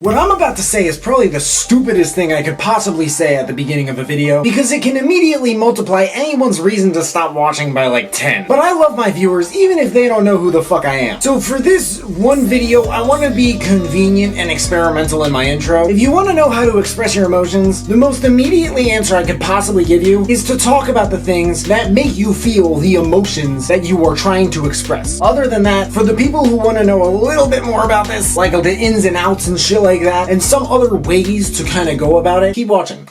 What I'm about to say is probably the stupidest thing I could possibly say at the beginning of a video, because it can immediately multiply anyone's reason to stop watching by like 10. But I love my viewers even if they don't know who the fuck I am. So for this one video, I want to be convenient and experimental in my intro. If you want to know how to express your emotions, the most immediately answer I could possibly give you is to talk about the things that make you feel the emotions that you are trying to express. Other than that, for the people who want to know a little bit more about this, like the ins and outs and shit like that, and some other ways to kind of go about it, keep watching.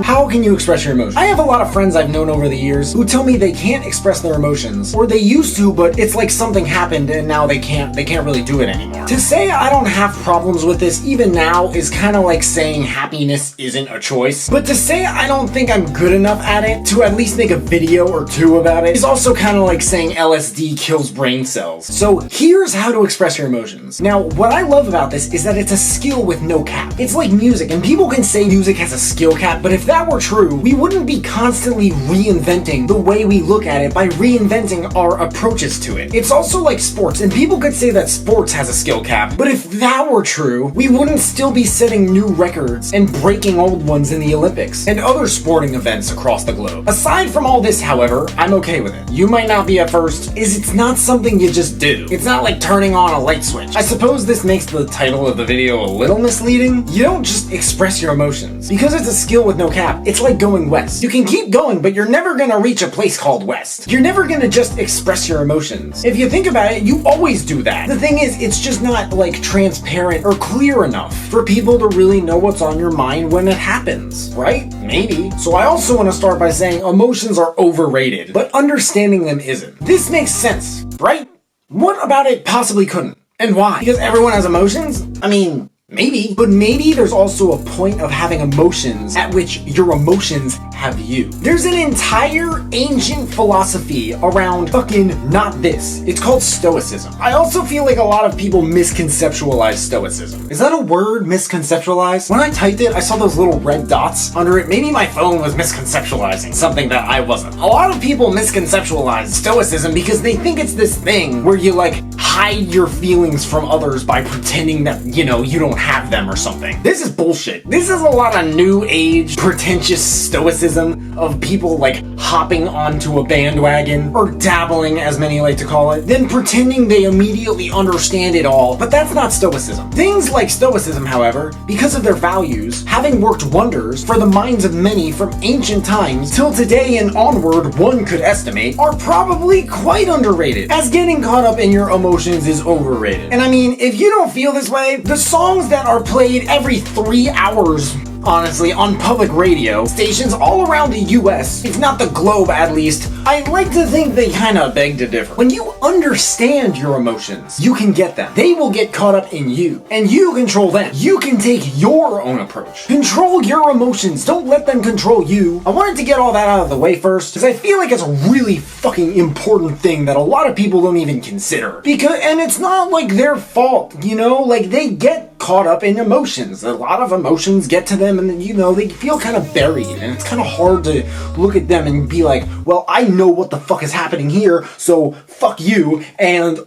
How can you express your emotions? I have a lot of friends I've known over the years who tell me they can't express their emotions, or they used to, but it's like something happened and now they can't really do it anymore. To say I don't have problems with this even now is kind of like saying happiness isn't a choice, but to say I don't think I'm good enough at it to at least make a video or two about it is also kind of like saying LSD kills brain cells. So here's how to express your emotions. Now, what I love about this is that it's a skill with no cap. It's like music, and people can say music has a skill cap, but if that were true, we wouldn't be constantly reinventing the way we look at it by reinventing our approaches to it. It's also like sports, and people could say that sports has a skill cap, but if that were true, we wouldn't still be setting new records and breaking old ones in the Olympics and other sporting events across the globe. Aside from all this, however, I'm okay with it. You might not be at first, it's not something you just do. It's not like turning on a light switch. I suppose this makes the title of the video a little misleading. You don't just express your emotions. Because it's a skill with no cap, it's like going west. You can keep going, but you're never gonna reach a place called west. You're never gonna just express your emotions. If you think about it, you always do that. The thing is, it's just not like transparent or clear enough for people to really know what's on your mind when it happens, right? Maybe. So I also want to start by saying emotions are overrated, but understanding them isn't. This makes sense, right? What about it possibly couldn't? And why? Because everyone has emotions? I mean, maybe. But maybe there's also a point of having emotions at which your emotions have you. There's an entire ancient philosophy around fucking not this. It's called stoicism. I also feel like a lot of people misconceptualize stoicism. Is that a word, misconceptualize? When I typed it, I saw those little red dots under it. Maybe my phone was misconceptualizing something that I wasn't. A lot of people misconceptualize stoicism because they think it's this thing where you like hide your feelings from others by pretending that, you know, you don't have them or something. This is bullshit. This is a lot of new age, pretentious stoicism of people like hopping onto a bandwagon, or dabbling as many like to call it, then pretending they immediately understand it all, but that's not stoicism. Things like stoicism, however, because of their values, having worked wonders for the minds of many from ancient times till today and onward, one could estimate, are probably quite underrated, as getting caught up in your emotions is overrated. And I mean, if you don't feel this way, the songs that are played every 3 hours, honestly, on public radio stations all around the US, if not the globe at least, I'd like to think they kinda beg to differ. When you understand your emotions, you can get them. They will get caught up in you, and you control them. You can take your own approach. Control your emotions, don't let them control you. I wanted to get all that out of the way first, because I feel like it's a really fucking important thing that a lot of people don't even consider. And it's not like their fault, you know? Like, they get caught up in emotions. A lot of emotions get to them, and you know, they feel kind of buried, and it's kind of hard to look at them and be like, well, I know what the fuck is happening here, so fuck you, and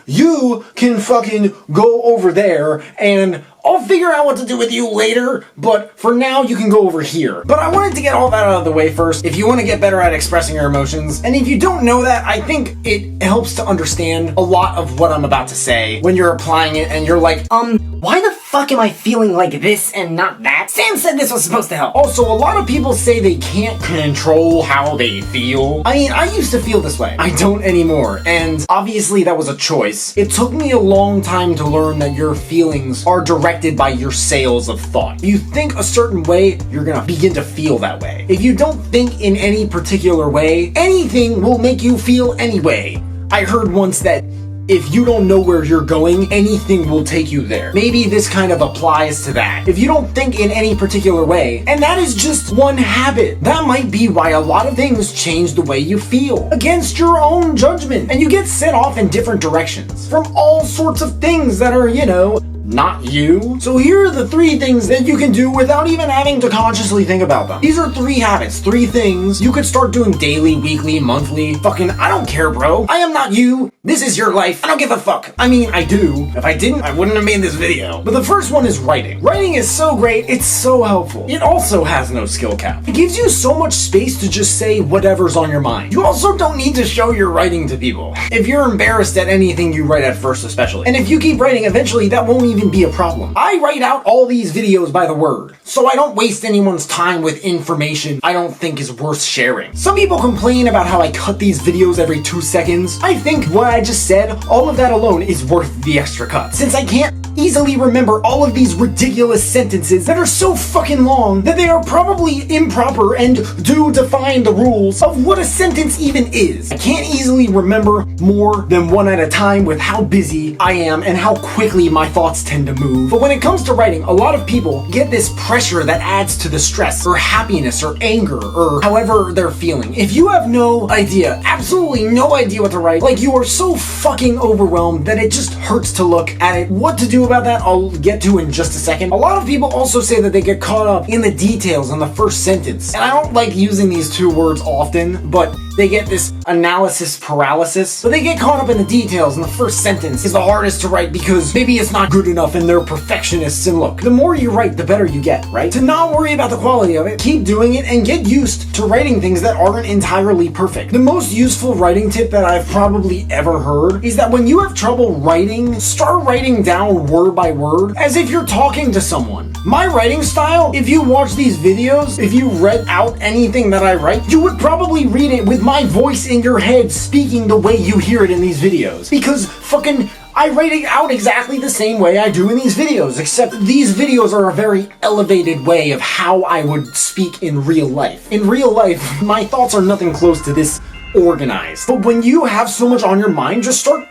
you can fucking go over there, and I'll figure out what to do with you later, but for now you can go over here. But I wanted to get all that out of the way first. If you want to get better at expressing your emotions, and if you don't know that, I think it helps to understand a lot of what I'm about to say when you're applying it and you're like, why the fuck am I feeling like this and not that? Sam said this was supposed to help. Also, a lot of people say they can't control how they feel. I mean, I used to feel this way. I don't anymore, and obviously that was a choice. It took me a long time to learn that your feelings are directed by your sales of thought. If you think a certain way, you're gonna begin to feel that way. If you don't think in any particular way, anything will make you feel anyway. I heard once that if you don't know where you're going, anything will take you there. Maybe this kind of applies to that. If you don't think in any particular way, and that is just one habit, that might be why a lot of things change the way you feel, against your own judgment, and you get set off in different directions from all sorts of things that are, you know, not you. So here are the 3 things that you can do without even having to consciously think about them. These are 3 habits, 3 things you could start doing daily, weekly, monthly. Fucking, I don't care, bro. I am not you. This is your life. I don't give a fuck. I mean, I do. If I didn't, I wouldn't have made this video. But the first one is writing. Writing is so great. It's so helpful. It also has no skill cap. It gives you so much space to just say whatever's on your mind. You also don't need to show your writing to people. If you're embarrassed at anything you write at first, especially. And if you keep writing, eventually that won't even be a problem. I write out all these videos by the word, so I don't waste anyone's time with information I don't think is worth sharing. Some people complain about how I cut these videos every 2 seconds. I think what I just said, all of that alone is worth the extra cut. Since I can't easily remember all of these ridiculous sentences that are so fucking long that they are probably improper and do define the rules of what a sentence even is. I can't easily remember more than one at a time with how busy I am and how quickly my thoughts tend to move. But when it comes to writing, a lot of people get this pressure that adds to the stress or happiness or anger or however they're feeling. If you have no idea, absolutely no idea what to write, like you are so fucking overwhelmed that it just hurts to look at it. What to do about that, I'll get to in just a second. A lot of people also say that they get caught up in the details on the first sentence. And I don't like using these 2 words often, but they get this analysis paralysis. But they get caught up in the details, and the first sentence is the hardest to write because maybe it's not good enough and they're perfectionists. And look, the more you write, the better you get, right? To not worry about the quality of it, keep doing it and get used to writing things that aren't entirely perfect. The most useful writing tip that I've probably ever heard is that when you have trouble writing, start writing down word by word as if you're talking to someone. My writing style, if you watch these videos, if you read out anything that I write, you would probably read it with my voice in your head speaking the way you hear it in these videos. Because fucking I write it out exactly the same way I do in these videos, except these videos are a very elevated way of how I would speak in real life. In real life, my thoughts are nothing close to this organized. But when you have so much on your mind, just start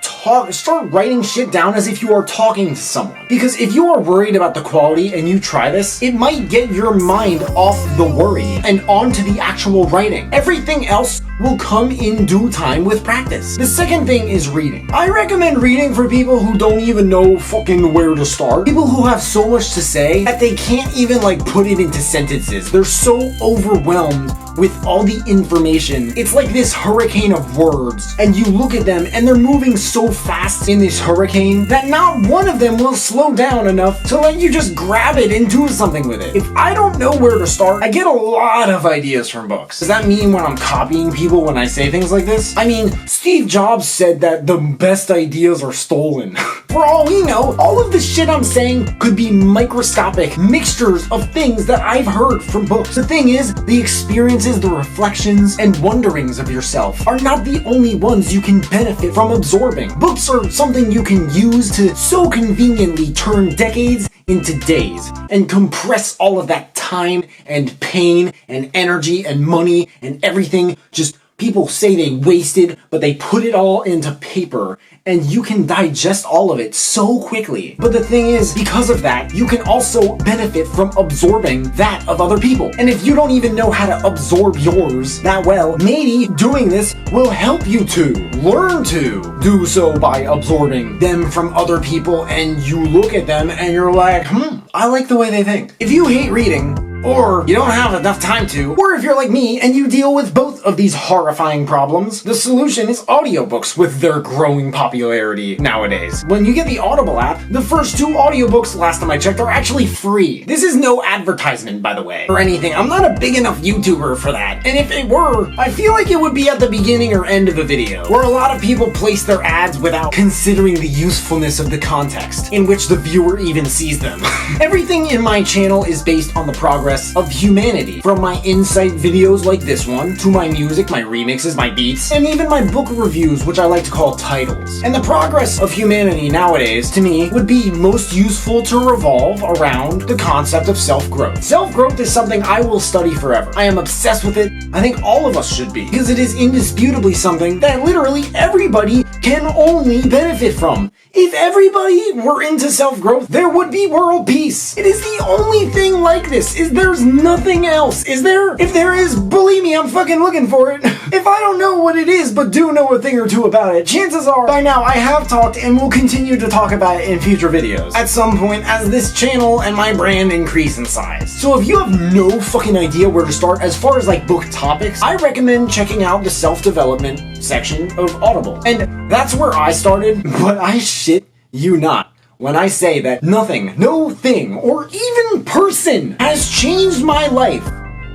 writing shit down as if you are talking to someone. Because if you are worried about the quality and you try this, it might get your mind off the worry and onto the actual writing. Everything else will come in due time with practice. The second thing is reading. I recommend reading for people who don't even know fucking where to start. People who have so much to say that they can't even like put it into sentences. They're so overwhelmed with all the information. It's like this hurricane of words, and you look at them and they're moving so fast in this hurricane that not one of them will slow down enough to let you just grab it and do something with it. If I don't know where to start, I get a lot of ideas from books. Does that mean when I'm copying people when I say things like this? I mean, Steve Jobs said that the best ideas are stolen. For all we know, all of the shit I'm saying could be microscopic mixtures of things that I've heard from books. The thing is, the experiences, the reflections, and wonderings of yourself are not the only ones you can benefit from absorbing. Books are something you can use to so conveniently turn decades into days and compress all of that time and pain and energy and money and everything. Just people say they wasted, but they put it all into paper, and you can digest all of it so quickly. But the thing is, because of that, you can also benefit from absorbing that of other people. And if you don't even know how to absorb yours that well, maybe doing this will help you to learn to do so by absorbing them from other people, and you look at them and you're like, I like the way they think. If you hate reading, or you don't have enough time to, or if you're like me and you deal with both of these horrifying problems, the solution is audiobooks with their growing popularity nowadays. When you get the Audible app, the first 2 audiobooks, last time I checked, are actually free. This is no advertisement, by the way, or anything. I'm not a big enough YouTuber for that. And if it were, I feel like it would be at the beginning or end of a video, where a lot of people place their ads without considering the usefulness of the context in which the viewer even sees them. Everything in my channel is based on the progress of humanity, from my insight videos like this one, to my music, my remixes, my beats, and even my book reviews, which I like to call titles. And the progress of humanity nowadays, to me, would be most useful to revolve around the concept of self-growth. Self-growth is something I will study forever. I am obsessed with it. I think all of us should be, because it is indisputably something that literally everybody can only benefit from. If everybody were into self-growth, there would be world peace. It is the only thing like this. There's nothing else. Is there? If there is, believe me, I'm fucking looking for it. If I don't know what it is, but do know a thing or two about it, chances are, by now, I have talked and will continue to talk about it in future videos. At some point, as this channel and my brand increase in size. So if you have no fucking idea where to start as far as like book topics, I recommend checking out the self-development section of Audible. And that's where I started, but I shit you not when I say that nothing, no thing, or even person has changed my life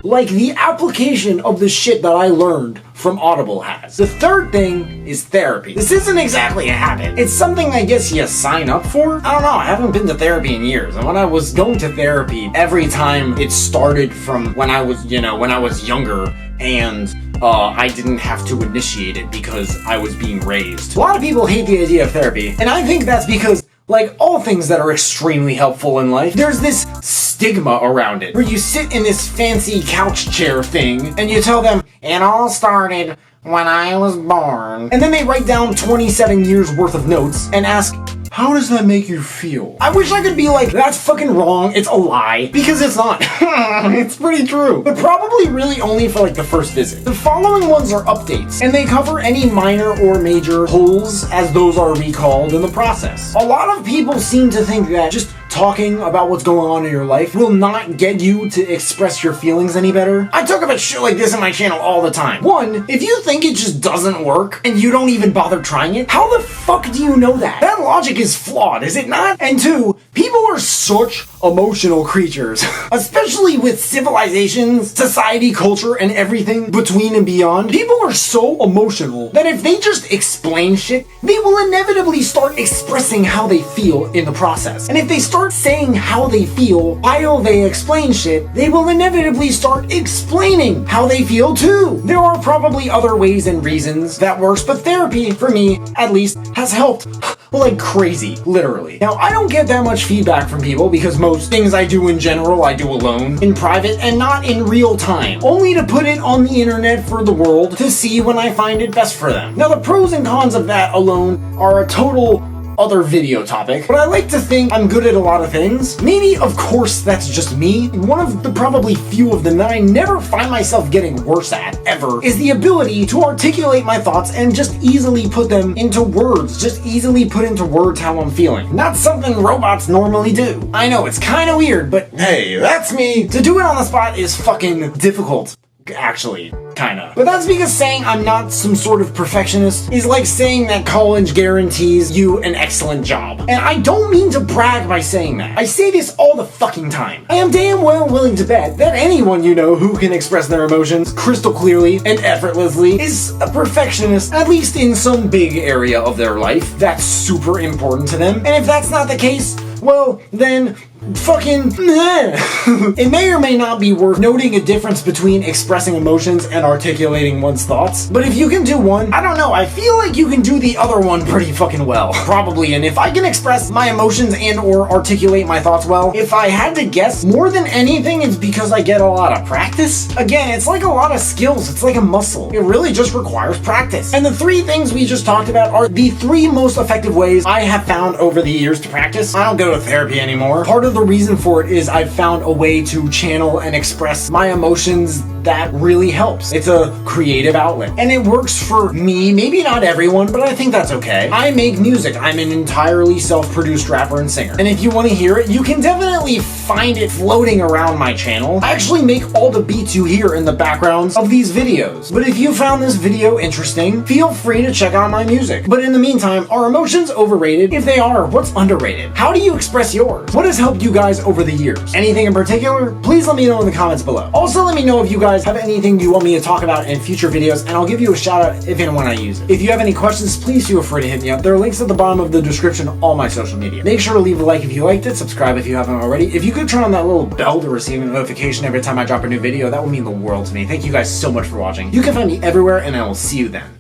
like the application of the shit that I learned from Audible has. The third thing is therapy. This isn't exactly a habit. It's something I guess you sign up for. I don't know, I haven't been to therapy in years. And when I was going to therapy, every time it started from when I was, when I was younger and I didn't have to initiate it because I was being raised. A lot of people hate the idea of therapy, and I think that's because, like all things that are extremely helpful in life, there's this stigma around it, where you sit in this fancy couch chair thing, and you tell them, it all started when I was born. And then they write down 27 years worth of notes and ask, how does that make you feel? I wish I could be like, that's fucking wrong, it's a lie, because it's not. It's pretty true. But probably really only for like the first visit. The following ones are updates, and they cover any minor or major holes, as those are recalled in the process. A lot of people seem to think that just talking about what's going on in your life will not get you to express your feelings any better. I talk about shit like this on my channel all the time. One, if you think it just doesn't work and you don't even bother trying it, how the fuck do you know that? That logic is flawed, is it not? And two, people are such emotional creatures, especially with civilizations, society, culture, and everything between and beyond. People are so emotional that if they just explain shit, they will inevitably start expressing how they feel in the process. And if they start saying how they feel while they explain shit, they will inevitably start explaining how they feel too. There are probably other ways and reasons that works, but therapy, for me at least, has helped like crazy, literally. Now, I don't get that much feedback from people because most things I do in general, I do alone, in private, and not in real time, only to put it on the internet for the world to see when I find it best for them. Now, the pros and cons of that alone are a total other video topic, but I like to think I'm good at a lot of things. Maybe, of course, that's just me. One of the probably few of them that I never find myself getting worse at, ever, is the ability to articulate my thoughts and just easily put them into words. Just easily put into words how I'm feeling. Not something robots normally do. I know, it's kinda weird, but hey, that's me. To do it on the spot is fucking difficult. Actually, kinda. But that's because saying I'm not some sort of perfectionist is like saying that college guarantees you an excellent job. And I don't mean to brag by saying that. I say this all the fucking time. I am damn well willing to bet that anyone you know who can express their emotions crystal clearly and effortlessly is a perfectionist, at least in some big area of their life that's super important to them. And if that's not the case, well, then fucking it may or may not be worth noting a difference between expressing emotions and articulating one's thoughts, but if you can do one, I don't know, I feel like you can do the other one pretty fucking well. Probably, and if I can express my emotions and or articulate my thoughts well, if I had to guess, more than anything, it's because I get a lot of practice. Again, it's like a lot of skills, it's like a muscle. It really just requires practice. And the three things we just talked about are the three most effective ways I have found over the years to practice. I don't go to therapy anymore. Part of the reason for it is I've found a way to channel and express my emotions that really helps. It's a creative outlet. And it works for me, maybe not everyone, but I think that's okay. I make music. I'm an entirely self-produced rapper and singer. And if you want to hear it, you can definitely find it floating around my channel. I actually make all the beats you hear in the backgrounds of these videos. But if you found this video interesting, feel free to check out my music. But in the meantime, are emotions overrated? If they are, what's underrated? How do you express yours? What has helped you guys over the years? Anything in particular? Please let me know in the comments below. Also, let me know if you guys have anything you want me to talk about in future videos, and I'll give you a shout out if and when I use it. If you have any questions, please feel free to hit me up. There are links at the bottom of the description of all my social media. Make sure to leave a like if you liked it, subscribe if you haven't already. If you could turn on that little bell to receive a notification every time I drop a new video, that would mean the world to me. Thank you guys so much for watching. You can find me everywhere, and I will see you then.